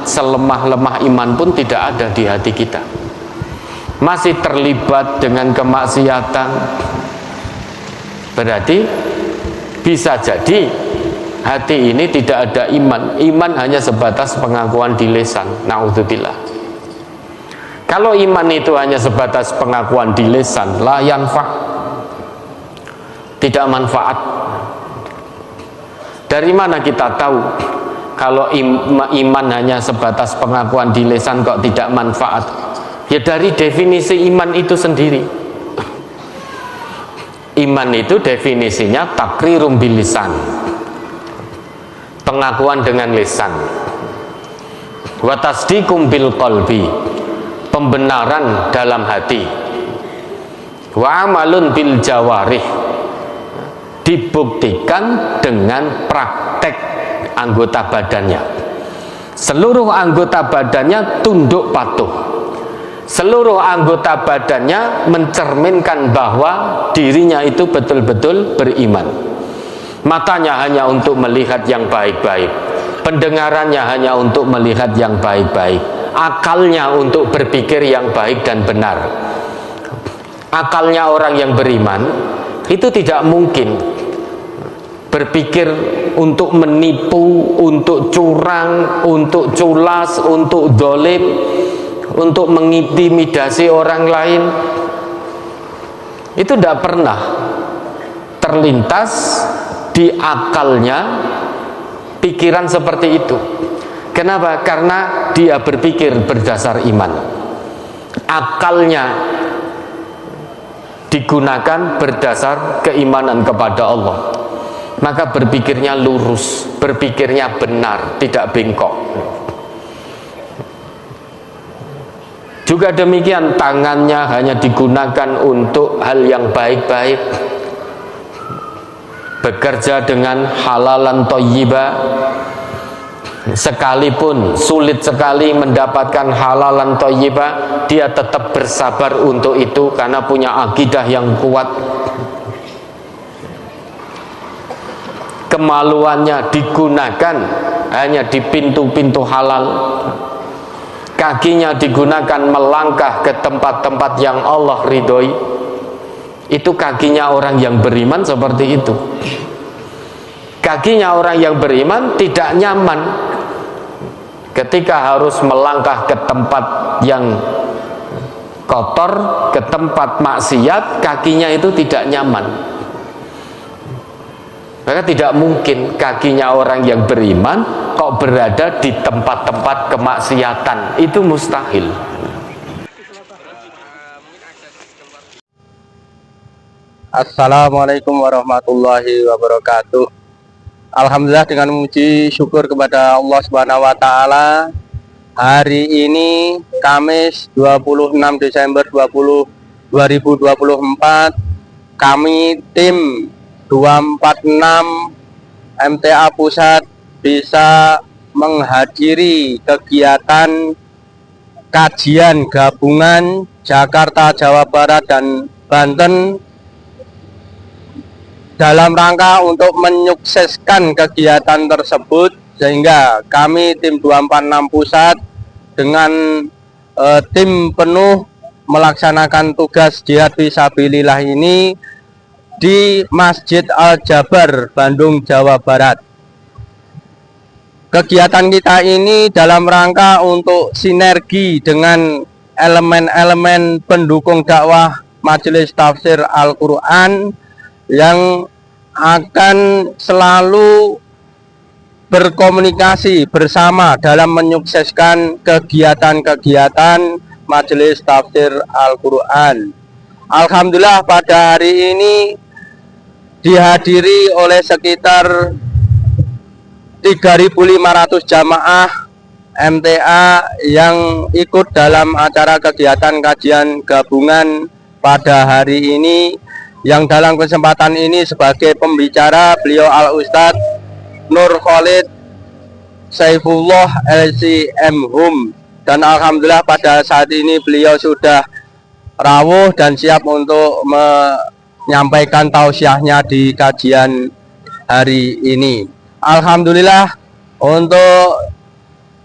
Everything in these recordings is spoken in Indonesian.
selemah-lemah iman pun tidak ada di hati kita, masih terlibat dengan kemaksiatan, berarti bisa jadi hati ini tidak ada iman. Iman hanya sebatas pengakuan di lisan. Na'udzubillah. Kalau iman itu hanya sebatas pengakuan di lisan, la yanfa, tidak manfaat. Dari mana kita tahu kalau iman hanya sebatas pengakuan di lisan kok tidak manfaat? Ya dari definisi iman itu sendiri. Iman itu definisinya takrirum bil lisan, pengakuan dengan lisan, wa tasdiqum bil qalbi, pembenaran dalam hati, wa amalun bil jawarih, dibuktikan dengan praktek anggota badannya. Seluruh anggota badannya tunduk patuh, seluruh anggota badannya mencerminkan bahwa dirinya itu betul-betul beriman. Matanya hanya untuk melihat yang baik-baik, pendengarannya hanya untuk melihat yang baik-baik, akalnya untuk berpikir yang baik dan benar. Akalnya orang yang beriman itu tidak mungkin berpikir untuk menipu, untuk curang, untuk culas, untuk dolim, untuk mengintimidasi orang lain. Itu tidak pernah terlintas di akalnya pikiran seperti itu. Kenapa? Karena dia berpikir berdasar iman. Akalnya digunakan berdasar keimanan kepada Allah, maka berpikirnya lurus, berpikirnya benar, tidak bengkok. Juga demikian, tangannya hanya digunakan untuk hal yang baik-baik, bekerja dengan halalan thayyibah. Sekalipun sulit sekali mendapatkan halalan thayyibah, dia tetap bersabar untuk itu karena punya akidah yang kuat. Kemaluannya digunakan hanya di pintu-pintu halal. Kakinya digunakan melangkah ke tempat-tempat yang Allah ridhoi. Itu kakinya orang yang beriman seperti itu. Kakinya orang yang beriman tidak nyaman ketika harus melangkah ke tempat yang kotor, ke tempat maksiat. Kakinya itu tidak nyaman. Maka tidak mungkin kakinya orang yang beriman kok berada di tempat-tempat kemaksiatan. Itu mustahil. Assalamualaikum warahmatullahi wabarakatuh. Alhamdulillah, dengan memuji syukur kepada Allah Subhanahu wa taala, hari ini Kamis 26 Desember 2024, kami tim 246 MTA Pusat bisa menghadiri kegiatan kajian gabungan Jakarta, Jawa Barat, dan Banten dalam rangka untuk menyukseskan kegiatan tersebut, sehingga kami tim 246 Pusat dengan tim penuh melaksanakan tugas jihad fisabilillah ini di Masjid Al-Jabar, Bandung, Jawa Barat. Kegiatan kita ini dalam rangka untuk sinergi dengan elemen-elemen pendukung dakwah Majelis Tafsir Al-Quran yang akan selalu berkomunikasi bersama dalam menyukseskan kegiatan-kegiatan Majelis Tafsir Al-Quran. Alhamdulillah, pada hari ini dihadiri oleh sekitar 3.500 jamaah MTA yang ikut dalam acara kegiatan kajian gabungan pada hari ini, yang dalam kesempatan ini sebagai pembicara beliau Al-Ustadz Nur Khalid Saifullah LCM. Dan alhamdulillah pada saat ini beliau sudah rawuh dan siap untuk menyampaikan tausiahnya di kajian hari ini. Alhamdulillah, untuk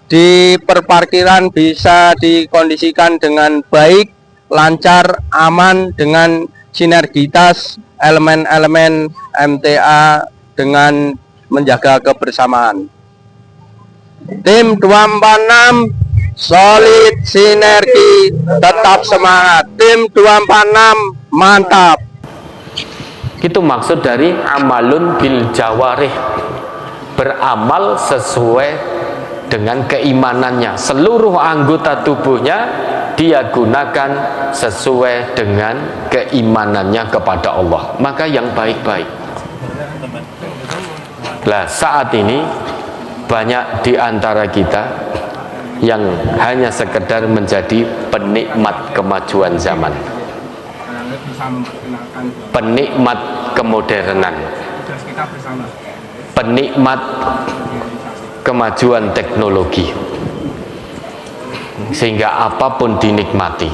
di perparkiran bisa dikondisikan dengan baik, lancar, aman dengan sinergitas elemen-elemen MTA dengan menjaga kebersamaan. Tim 246 solid, sinergi, tetap semangat. Tim 246 mantap. Itu maksud dari amalun bil jawarih, beramal sesuai dengan keimanannya. Seluruh anggota tubuhnya dia gunakan sesuai dengan keimanannya kepada Allah, maka yang baik-baik. Nah, saat ini banyak di antara kita yang hanya sekedar menjadi penikmat kemajuan zaman, penikmat kemodernan, penikmat kemajuan teknologi, sehingga apapun dinikmati,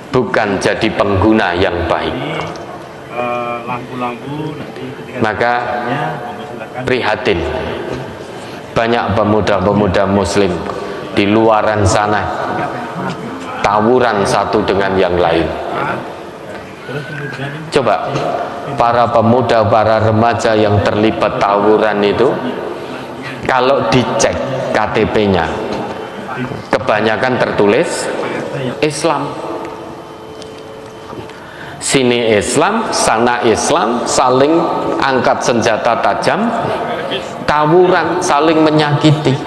bukan jadi pengguna yang baik. Maka prihatin, banyak pemuda-pemuda muslim di luaran sana tawuran satu dengan yang lain. Coba para pemuda, para remaja yang terlibat tawuran itu, kalau dicek KTP-nya, kebanyakan tertulis Islam. Sini Islam, sana Islam, saling angkat senjata tajam, tawuran, saling menyakiti.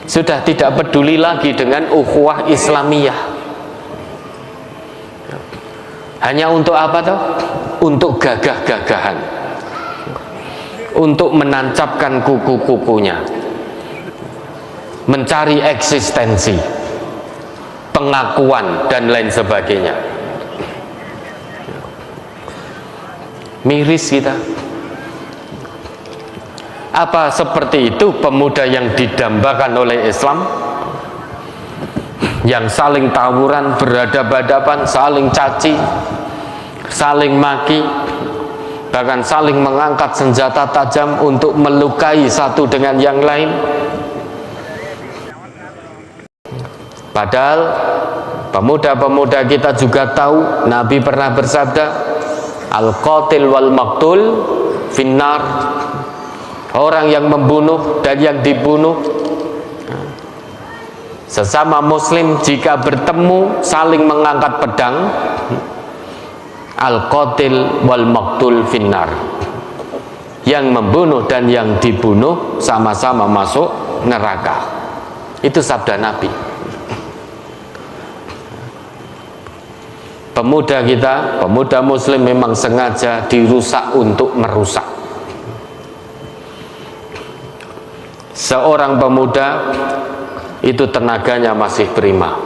Sudah tidak peduli lagi dengan ukhuwah Islamiyah. Hanya untuk apa toh? Untuk gagah-gagahan, untuk menancapkan kuku-kukunya, mencari eksistensi, pengakuan dan lain sebagainya. Miris kita. Apa seperti itu pemuda yang didambakan oleh Islam, yang saling tawuran, berhadapan-hadapan, saling caci, saling maki, bahkan saling mengangkat senjata tajam untuk melukai satu dengan yang lain? Padahal pemuda-pemuda kita juga tahu Nabi pernah bersabda, al-qatil wal maqtul finnar. Orang yang membunuh dan yang dibunuh, sesama muslim jika bertemu saling mengangkat pedang, al-qatil wal maqtul finnar. Yang membunuh dan yang dibunuh sama-sama masuk neraka. Itu sabda Nabi. Pemuda kita, pemuda muslim memang sengaja dirusak untuk merusak. Seorang pemuda itu tenaganya masih prima,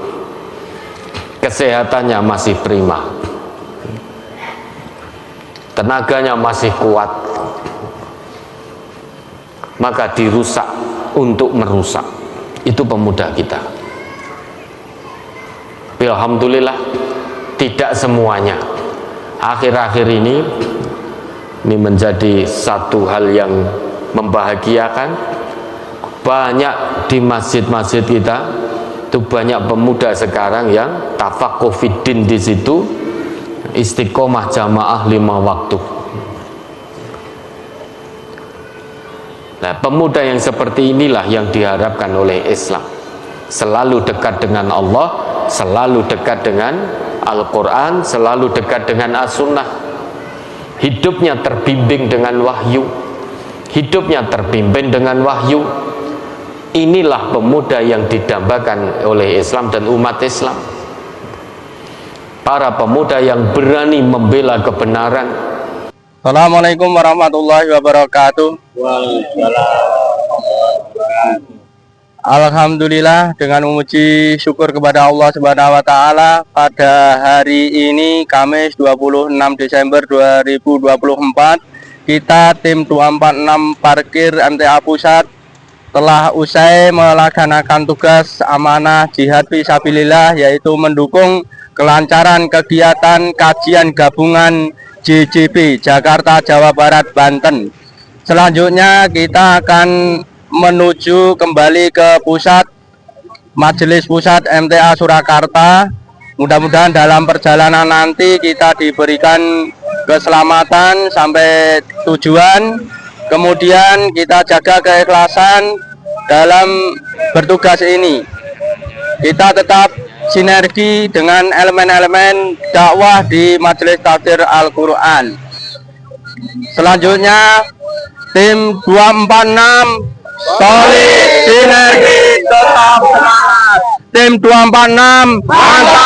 kesehatannya masih prima, tenaganya masih kuat, maka dirusak untuk merusak. Itu pemuda kita. Alhamdulillah, tidak semuanya. Akhir-akhir ini menjadi satu hal yang membahagiakan. Banyak di masjid-masjid kita itu banyak pemuda sekarang yang tafaqquh fiddin, di situ istiqomah jamaah 5 waktu. Nah, pemuda yang seperti inilah yang diharapkan oleh Islam. Selalu dekat dengan Allah, selalu dekat dengan Al-Quran, selalu dekat dengan As-Sunnah. Hidupnya terbimbing dengan wahyu, hidupnya terpimpin dengan wahyu. Inilah pemuda yang didambakan oleh Islam dan umat Islam. Para pemuda yang berani membela kebenaran. Assalamualaikum warahmatullahi wabarakatuh. Alhamdulillah, dengan memuji syukur kepada Allah Subhanahu wa taala, pada hari ini Kamis 26 Desember 2024, kita tim 246 Parkir MTA Pusat telah usai melaksanakan tugas amanah jihad fisabilillah, yaitu mendukung kelancaran kegiatan kajian gabungan JJB Jakarta, Jawa Barat, Banten. Selanjutnya kita akan menuju kembali ke pusat Majelis Pusat MTA Surakarta. Mudah-mudahan dalam perjalanan nanti kita diberikan keselamatan sampai tujuan. Kemudian kita jaga keikhlasan dalam bertugas ini. Kita tetap sinergi dengan elemen-elemen dakwah di Majelis Tafsir Al-Quran. Selanjutnya tim 246 solid, sinergi, tetap semangat. Tim 246 mantap.